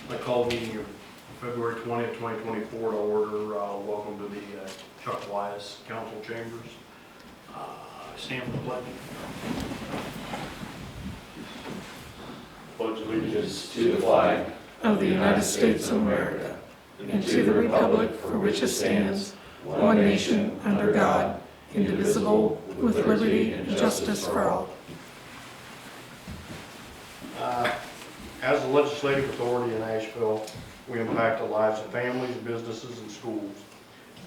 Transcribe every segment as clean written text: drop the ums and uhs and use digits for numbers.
I call the meeting of February 20th, 2024 to order. Welcome to the Chuck Wise Council Chambers. Stand for the pledge. Pledge allegiance to the flag of the United States of America and to the republic for which it stands, one nation, under God, indivisible, with liberty and justice for all. As a legislative authority in Asheville, we impact the lives of families, businesses, and schools.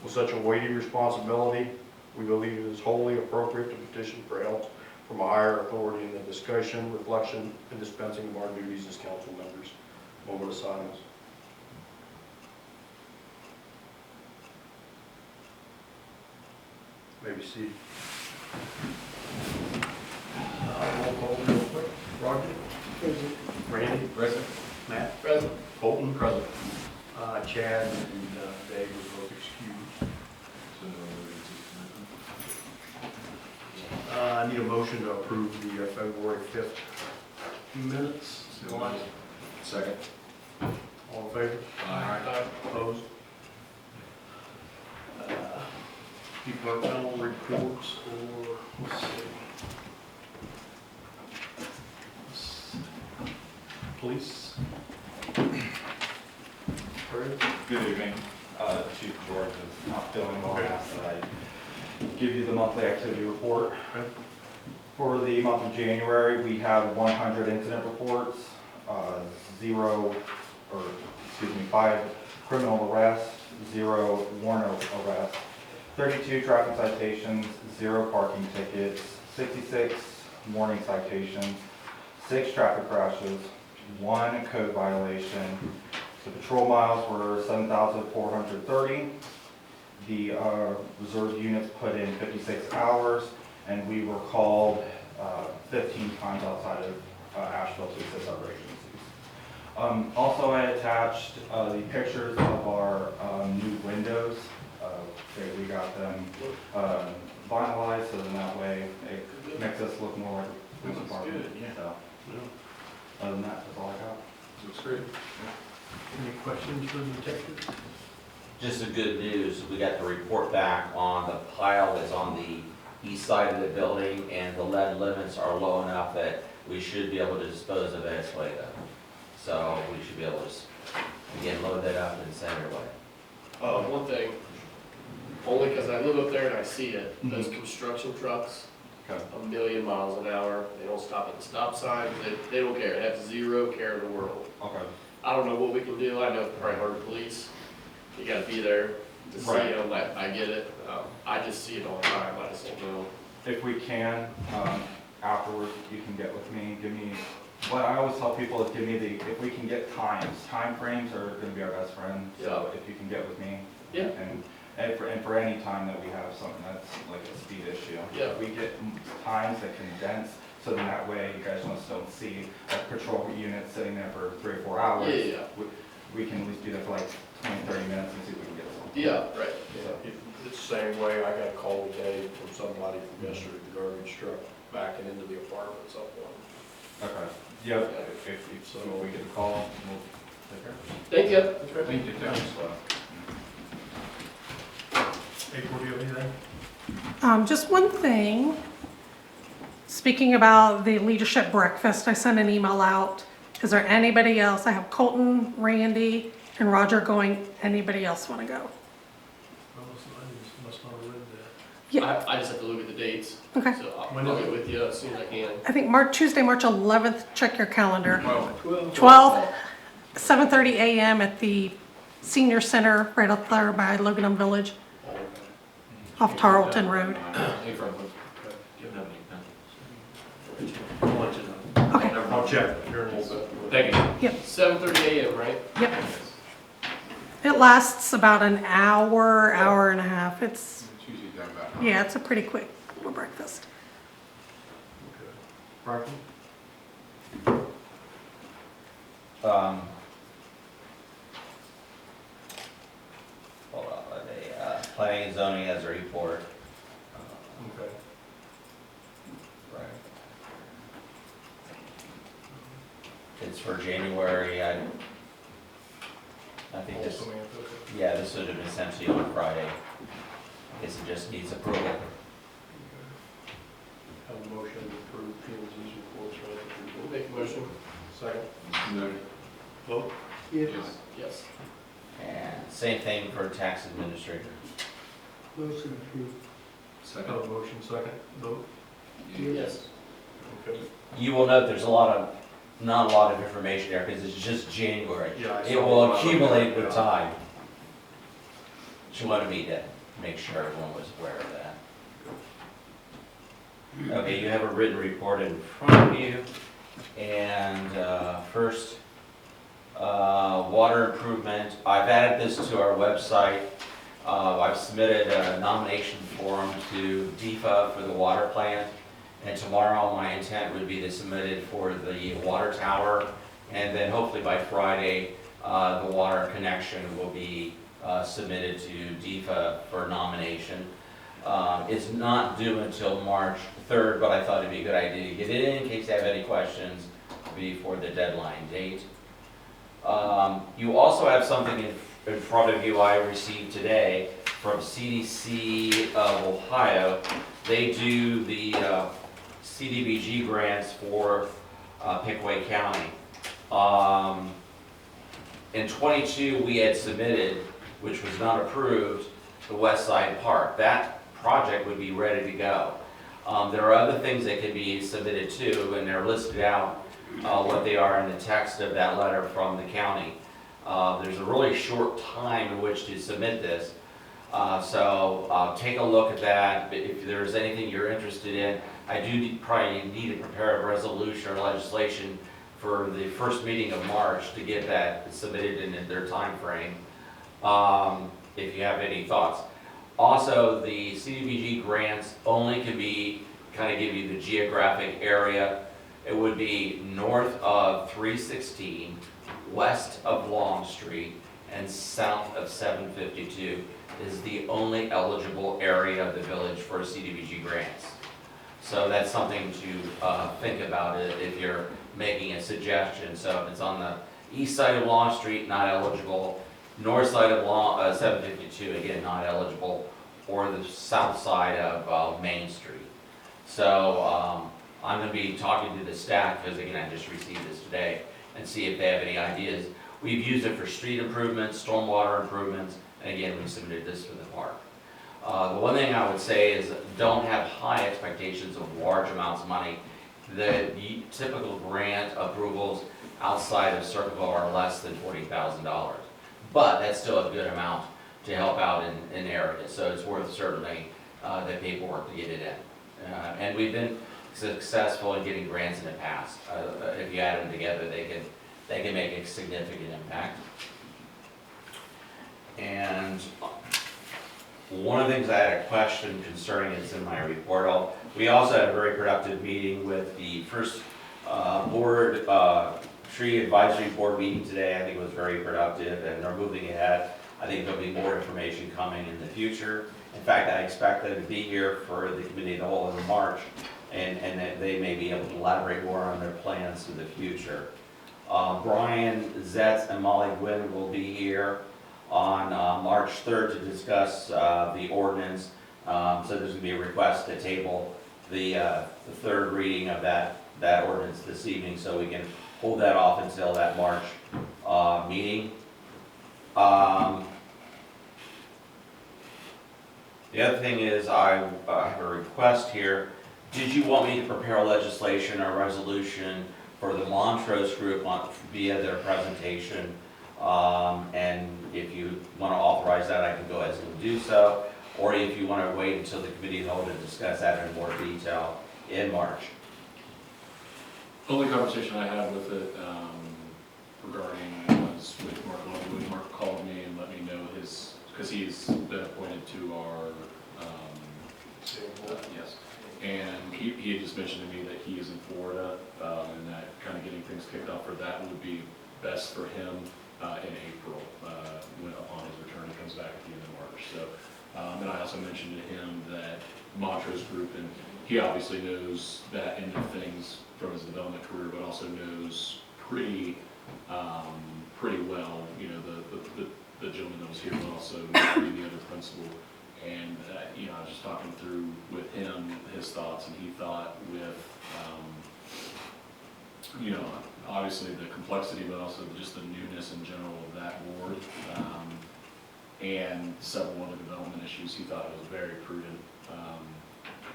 With such a weighty responsibility, we believe it is wholly appropriate to petition for help from a higher authority in the discussion, reflection, and dispensing of our duties as council members. Moment of silence. Maybe see. Roll call real quick. Roger? Present. Randy? Present. Matt? Present. Colton? Present. Chad and Dave were both excused. I need a motion to approve the February 5th minutes. Second. All in favor? Aye. Opposed? Departmental reports or, let's see. Police? Good evening. Chief George is not feeling well, asked that I give you the monthly activity report. Okay. For the month of January, we had 100 incident reports, 5 criminal arrests, 0 warrant arrests, 32 traffic citations, 0 parking tickets, 66 warning citations, 6 traffic crashes, 1 code violation. The patrol miles were 7,430. The reserve units put in 56 hours, and we were called 15 times outside of Asheville to assist other agencies. Also, I attached the pictures of our new windows. We got them finalized, so then that way it makes us look more like a police department. So, other than that, that's all I got. Looks great. Any questions for the detective? Just the good news, we got the report back on the pile that's on the east side of the building, and the lead limits are low enough that we should be able to dispose of it later. So we should be able to, again, load that up and send it away. One thing, only because I live up there and I see it, those construction trucks, Okay. 1,000,000 miles an hour, they don't stop at the stop sign, they don't care, they have 0 care in the world. Okay. I don't know what we can do, I know it's probably hard to police, you gotta be there to see Right. them, I get it, I just see it all the time, I just don't know. If we can, afterwards, you can get with me, give me, what I always tell people is give me if we can get time frames are gonna be our best friend. So if you can get with me. Yeah. And for any time that we have something that's like a speed issue. Yeah. We get times that condense, so then that way you guys just don't see a patrol unit sitting there for 3 or 4 hours. Yeah. We can at least be there for like 20, 30 minutes and see if we can get something. Yeah, right. It's the same way. I got a call today from somebody from yesterday, the garbage truck backing into the apartments up one. Okay. Yep. If we get a call, we'll take care of it. Thank you. Thank you, too. April, do you have anything? Just one thing. Speaking about the leadership breakfast, I sent an email out. Is there anybody else? I have Colton, Randy, and Roger going. Anybody else want to go? Must not have read that. Yeah. I just have to look at the dates, Okay. so When I'll is get with you as soon as I can. I think Tuesday, March 11th. Check your calendar. 12. 12, 7:30 a.m. at the Senior Center right up there by Loganham Village, off Tarleton Road. I'll let you know. Okay. I'll check here in a little bit. Thank you. Yep. 7:30 a.m., right? Yep. It lasts about an hour, hour and a half. It's a pretty quick little breakfast. Franklin? Hold on, planning and zoning has a report. Okay. Right. It's for January. I think this, Also, man, okay. yeah, this would have been sent to you on Friday. I guess it just needs approval. Have a motion to approve P and Z's reports, right? Make a motion. Second. Vote? Yes. Yes. And same thing for tax administrator. Motion approved. Second. Have a motion, second. Vote? Yes. Okay. You will note there's not a lot of information there because it's just January. Yeah, I It saw will that. accumulate with Yeah. time. She wanted me to make sure everyone was aware of that. Okay, you have a written report in front of you. And first, water improvement. I've added this to our website. I've submitted a nomination form to DEFA for the water plant. And tomorrow, my intent would be to submit it for the water tower. And then hopefully by Friday, the water connection will be submitted to DEFA for nomination. It's not due until March 3rd, but I thought it'd be a good idea to get it in case they have any questions before the deadline date. You also have something in front of you I received today from CDC of Ohio. They do the CDBG grants for Pickaway County. In '22, we had submitted, which was not approved, the West Side Park. That project would be ready to go. There are other things that could be submitted too, and they're listed out what they are in the text of that letter from the county. There's a really short time in which to submit this, so take a look at that. If there's anything you're interested in, I do probably need to prepare a resolution or legislation for the first meeting of March to get that submitted in their time frame. If you have any thoughts. Also, the CDBG grants only can be, kind of give you the geographic area. It would be north of 316, west of Long Street, and south of 752 is the only eligible area of the village for CDBG grants. So that's something to think about it if you're making a suggestion. So if it's on the east side of Long Street, not eligible. North side of 752, again, not eligible, or the south side of Main Street. So I'm going to be talking to the staff, because again, I just received this today, and see if they have any ideas. We've used it for street improvements, stormwater improvements, and again, we submitted this for the park. The one thing I would say is don't have high expectations of large amounts of money. The typical grant approvals outside of Circleville are less than $40,000. But that's still a good amount to help out in areas, so it's worth certainly the paperwork to get it in. And we've been successful in getting grants in the past. If you add them together, they can make a significant impact. And one of the things I had a question concerning is in my report. We also had a very productive meeting with the first tree advisory board meeting today. I think it was very productive, and they're moving ahead. I think there'll be more information coming in the future. In fact, I expect them to be here for the committee of the whole in March, and that they may be able to elaborate more on their plans for the future. Brian Zetz and Molly Gwynn will be here on March 3rd to discuss the ordinance. So there's going to be a request to table the third reading of that ordinance this evening, so we can hold that off until that March meeting. The other thing is I have a request here. Did you want me to prepare legislation or resolution for the Montrose group via their presentation? And if you want to authorize that, I can go ahead and do so. Or if you want to wait until the committee is able to discuss that in more detail in March. Only conversation I had with it regarding was with Mark Lovewood. Mark called me and let me know his, because he's been appointed to our, yes. And he had just mentioned to me that he is in Florida, and that kind of getting things kicked off for that would be best for him in April, when upon his return. He comes back at the end of March. So, and I also mentioned to him that Montrose Group, and he obviously knows that end of things from his development career, but also knows pretty well, you know, the the gentleman that was here, but also the other principal. And, you know, I was just talking through with him, his thoughts, and he thought with, you know, obviously the complexity, but also just the newness in general of that board, and several other development issues, he thought it was very prudent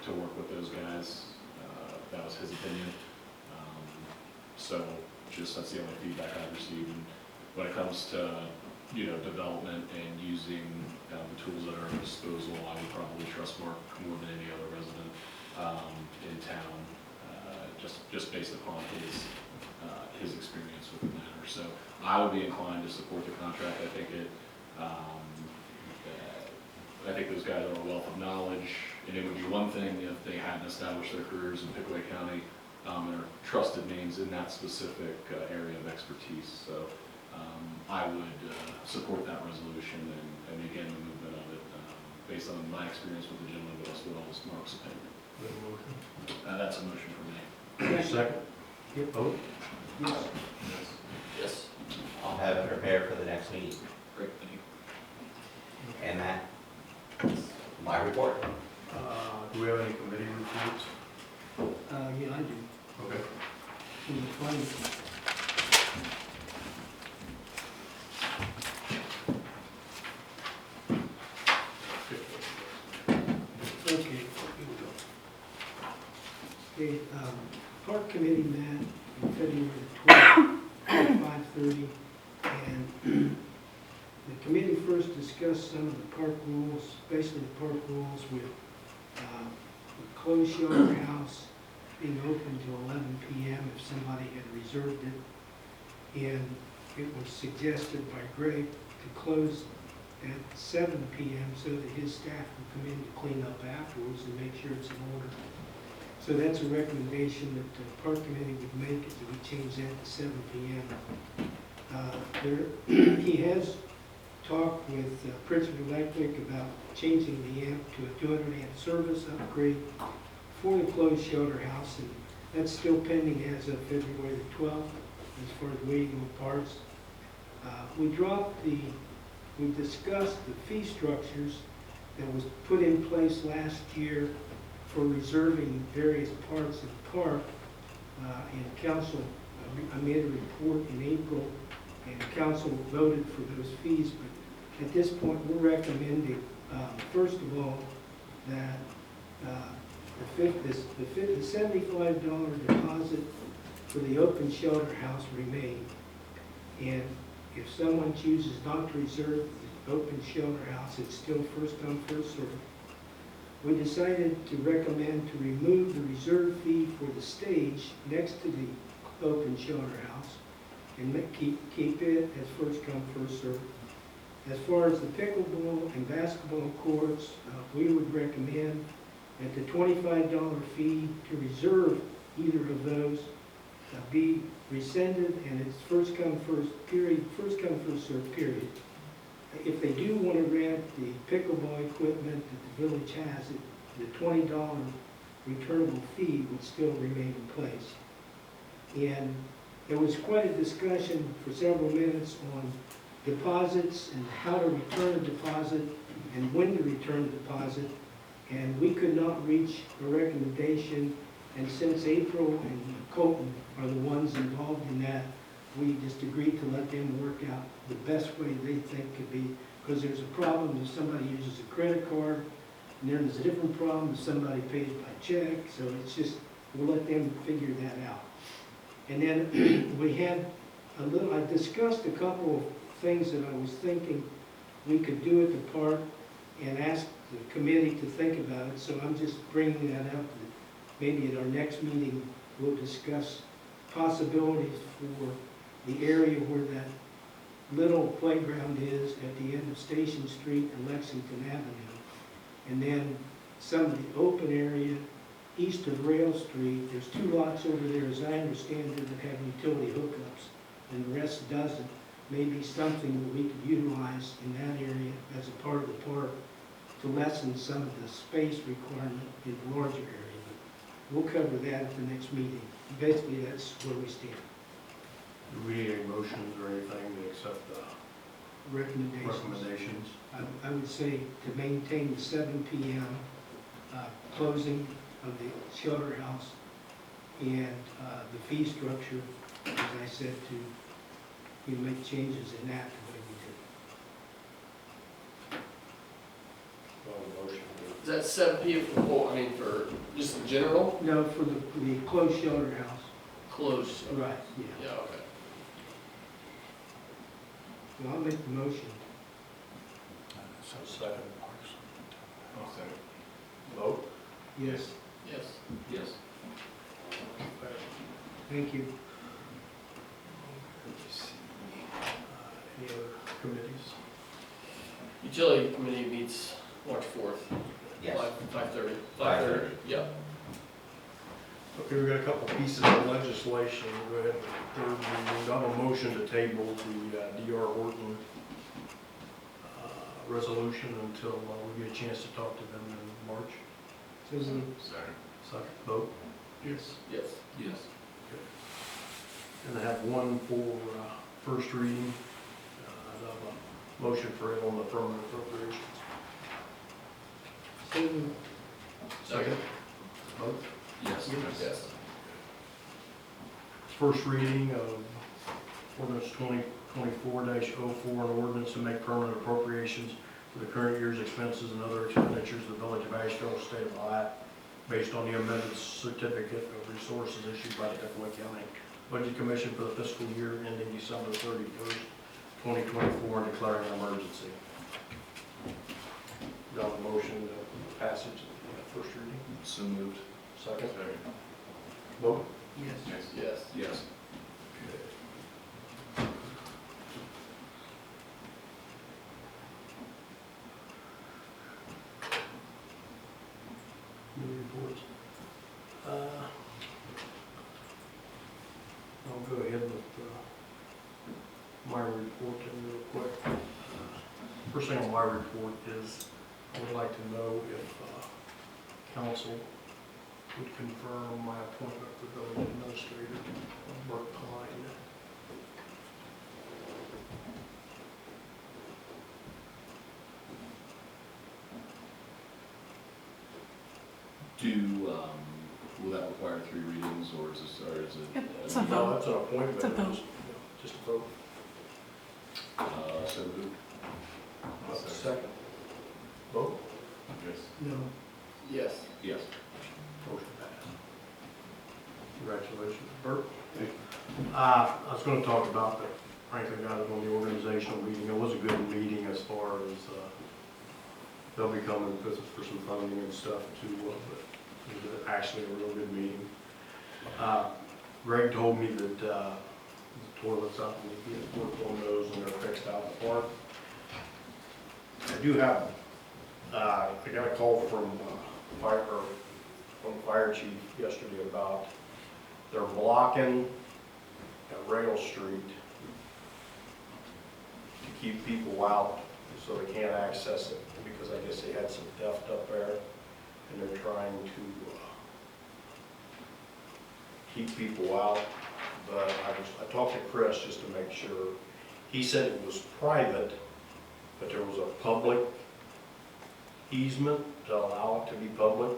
to work with those guys. That was his opinion. So just that's the only feedback I've received. And when it comes to, you know, development and using the tools that are at disposal, I would probably trust Mark more than any other resident in town, just based upon his experience with the matter. So I would be inclined to support the contract. I think it, I think those guys are a wealth of knowledge, and it would be one thing if they hadn't established their careers in Pickaway County and are trusted names in that specific area of expertise. So I would support that resolution and begin the movement of it based on my experience with the gentleman, but as well as Mark's opinion. That's a motion for me. Second. Vote. Yes. I'll have it prepared for the next meeting. Great, thank you. And that's my report. Do we have any committee reports? Yeah, I do. Okay. Can you find it? Okay, here we go. Okay, Park Committee met on February the 12th at 5:30, and the committee first discussed some of the park rules, basically the park rules with the closed shelter house being open till 11 p.m. if somebody had reserved it. And it was suggested by Greg to close at 7 p.m. so that his staff would come in to clean up afterwards and make sure it's in order. So that's a recommendation that the park committee would make, is that we change that to 7 p.m. He has talked with Principal Electric about changing the amp to a 200 amp service upgrade for the closed shelter house, and that's still pending as of February the 12th as far as waiting on parts. We discussed the fee structures that was put in place last year for reserving various parts of the park. And council, I made a report in April, and council voted for those fees. But at this point, we're recommending, first of all, that the $75 deposit for the open shelter house remain. And if someone chooses not to reserve the open shelter house, it's still first come, first served. We decided to recommend to remove the reserve fee for the stage next to the open shelter house and keep it as first come, first served. As far as the pickleball and basketball courts, we would recommend at the $25 fee to reserve either of those be rescinded, and it's first come, first served period. If they do want to rent the pickleball equipment that the village has, the $20 returnable fee would still remain in place. And there was quite a discussion for several minutes on deposits and how to return a deposit and when to return a deposit, and we could not reach a recommendation. And since April and Colton are the ones involved in that, we just agreed to let them work out the best way they think could be, because there's a problem if somebody uses a credit card, and there's a different problem if somebody pays by check, so it's just, we'll let them figure that out. And then we had I discussed a couple of things that I was thinking we could do at the park and asked the committee to think about it, so I'm just bringing that up. Maybe at our next meeting, we'll discuss possibilities for the area where that little playground is at the end of Station Street and Lexington Avenue. And then some of the open area east of Rail Street, there's 2 lots over there, as I understand it, that have utility hookups, and the rest doesn't. Maybe something that we could utilize in that area as a part of the park to lessen some of the space requirement in the larger area. We'll cover that at the next meeting. Basically, that's where we stand. Do we need any motions or anything to accept recommendations. I would say to maintain the 7 PM closing of the shelter house and the fee structure, as I said, to make changes in that the way we did. No motion. Is that 7 PM for, I mean, for just in general? No, for the closed shelter house. Closed. Right, yeah. Yeah, okay. Well, I'll make the motion. Second. I'll second. Vote? Yes, Yes. Yes. thank you. Any other committees? Utility committee meets March 4th. Yes. 5:30. 5:30. Yeah. Okay, we've got a couple pieces of legislation. Go ahead. Third reading. We got a motion to table the D.R. Horton resolution until we get a chance to talk to them in March. So moved. Second. Second. Vote? Yes. Yes. Yes. And I have one for first reading. I have a motion for it on the permanent appropriations. So moved. Second. Vote? Yes. Yes. First reading of ordinance 2024-04, an ordinance to make permanent appropriations for the current year's expenses and other expenditures of the Village of Asheville, State of Ohio, based on the amended certificate of resources issued by the Decoy County Budget Commission for the fiscal year ending December 31st, 2024, and declaring an emergency. Got a motion to passage of first reading? So moved. Second. Second. Vote? Yes. Yes. Yes. New reports. I'll go ahead with my report in real quick. First thing on my report is I would like to know if council would confirm my appointment for village administrator, Bert Pine. Will that require 3 readings, or is it? It's a No, vote. that's an appointment. It's a vote. Just a vote. So moved. Second. Vote? Yes. No. Yes. Yes. Motion passed. Congratulations, Bert. I was going to talk about the, frankly, got it on the organizational meeting. It was a good meeting as far as, they'll be coming for some funding and stuff too, but it was actually a real good meeting. Greg told me that, the toilets out and he had worked on those and they're fixed out in the park. I do have, I got a call from fire chief yesterday about they're blocking at Rail Street to keep people out so they can't access it, because I guess they had some theft up there and they're trying to keep people out. But I talked to Chris just to make sure. He said it was private, but there was a public easement to allow it to be public,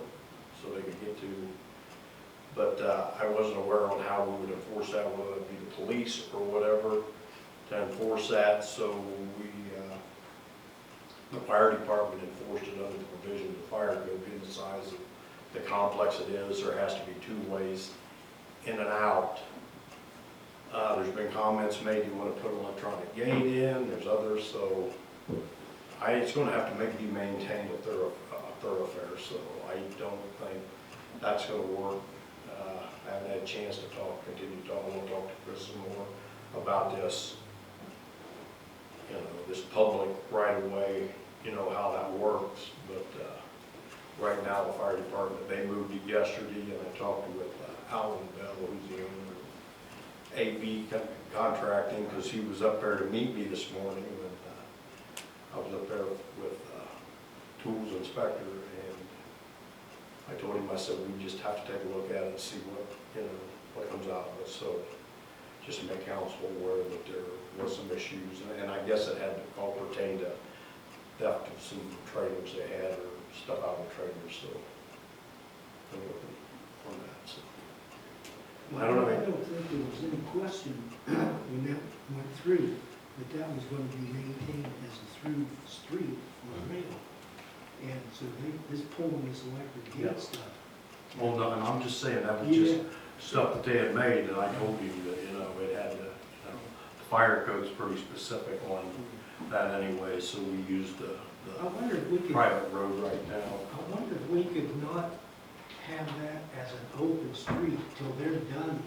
so they could get to. But I wasn't aware on how we would enforce that, whether it be the police or whatever to enforce that. So we, the fire department enforced it under the provision of the fire code, being the size of the complex it is, there has to be 2 ways in and out. There's been comments made, you want to put an electronic gate in, there's others, so it's going to have to be maintained a thoroughfare, so I don't think that's going to work. I haven't had a chance to continue to talk, I want to talk to Chris some more about this, this public right of way, how that works, but right now the fire department, they moved it yesterday, and I talked with Alan Bell, who's the owner of AB Contracting, because he was up there to meet me this morning, and I was up there with tools inspector, and I told him, I said, we just have to take a look at it and see what comes out of it. So just to make council aware that there was some issues, and I guess it had all pertained to theft of some trailers they had, or stuff out of the trailers, so. I'm looking on that, so. Well, I don't know. I don't think there was any question when that went through, that was going to be maintained as a through street for the rail. And so this pulling this electric Yeah. gate stuff. Well, no, and I'm just saying, that was just stuff that they had made, and I told you that, it had to, the fire code's pretty specific on that anyway, so we used the I wonder if we could, I private road right now. wonder if we could not have that as an open street till they're done.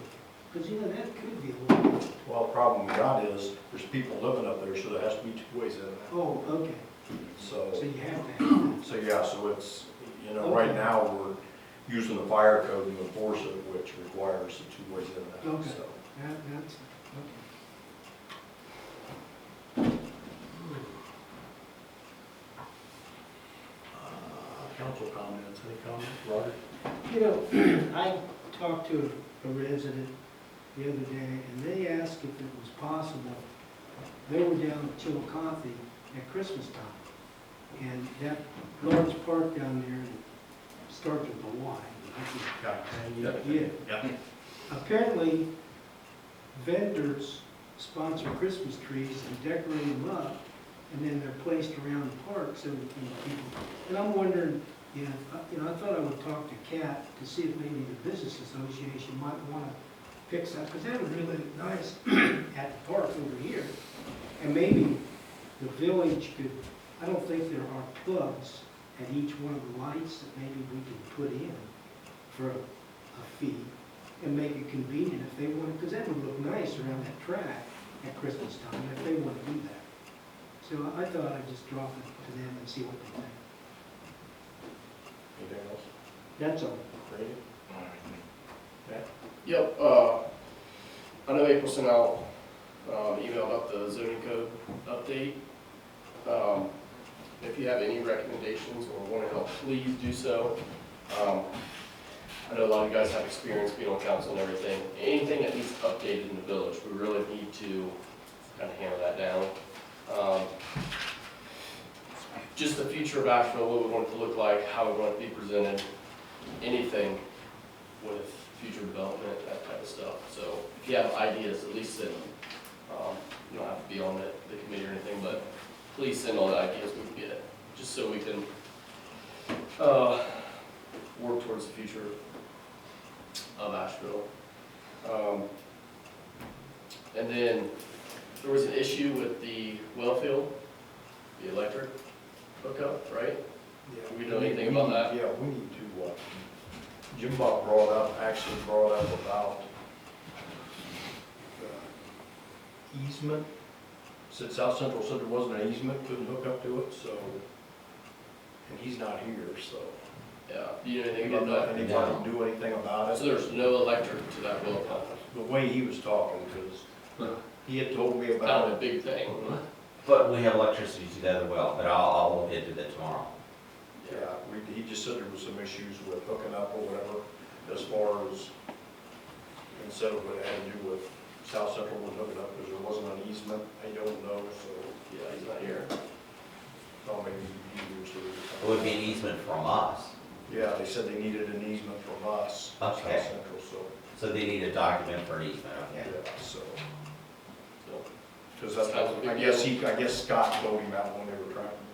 Because, that could be a little, Well, the problem we got is, there's people living up there, so there has to be two ways in and out. oh, okay. So, So you have to have that. so yeah, so it's, right now, we're using the fire code to enforce it, which requires the two ways in and out, Okay. so. That's, okay. Council comments, any comments, Roger? I talked to a resident the other day, and they asked if it was possible, they were down at Chillicothe at Christmas time, and that large park down there starts with a Y. Yeah. Yeah. Apparently, vendors sponsor Christmas trees and decorate them up, and then they're placed around the park so that people, and I'm wondering, I thought I would talk to Kat to see if maybe the business association might want to fix that, because that would really look nice at the park over here. And maybe the village could, I don't think there are plugs at each one of the lights that maybe we could put in for a fee and make it convenient if they want, because that would look nice around that track at Christmas time if they want to do that. So I thought I'd just drop it to them and see what they think. Anything else? That's all. Randy? Yep, I know April sent out, email about the zoning code update. If you have any recommendations or want to help, please do so. I know a lot of you guys have experience being on council and everything. Anything that needs updated in the village, we really need to kind of hammer that down. Just the future of Asheville, what we want it to look like, how we want it to be presented, anything with future development, that type of stuff. So if you have ideas, at least send them. You don't have to be on the committee or anything, but please send all the ideas we can get, just so we can work towards the future of Asheville. And then there was an issue with the well field, the electric hookup, right? Do we know anything about that? Yeah, we need to, Jim Bob brought up about easement. Said South Central said there wasn't an easement, couldn't hook up to it, so, and he's not here, so. Yeah, do you know anything about that? Anybody do anything about it? So there's no electric to that well pump. The way he was talking, because he had told me Kind about of a it. big thing. But we have electricity to that as well, but I'll look into that tomorrow. Yeah, he just said there was some issues with hooking up or whatever, as far as, instead of what it had to do with South Central was hooking up, because there wasn't an easement, I don't know, so. Yeah, he's not here. Oh, maybe he used It would be an easement from us, Yeah, they said they needed an easement from us, South Okay. Central, so, so they need a document for an easement, yeah, okay? so. So, Because that's, I guess Scott told him that when they were trying to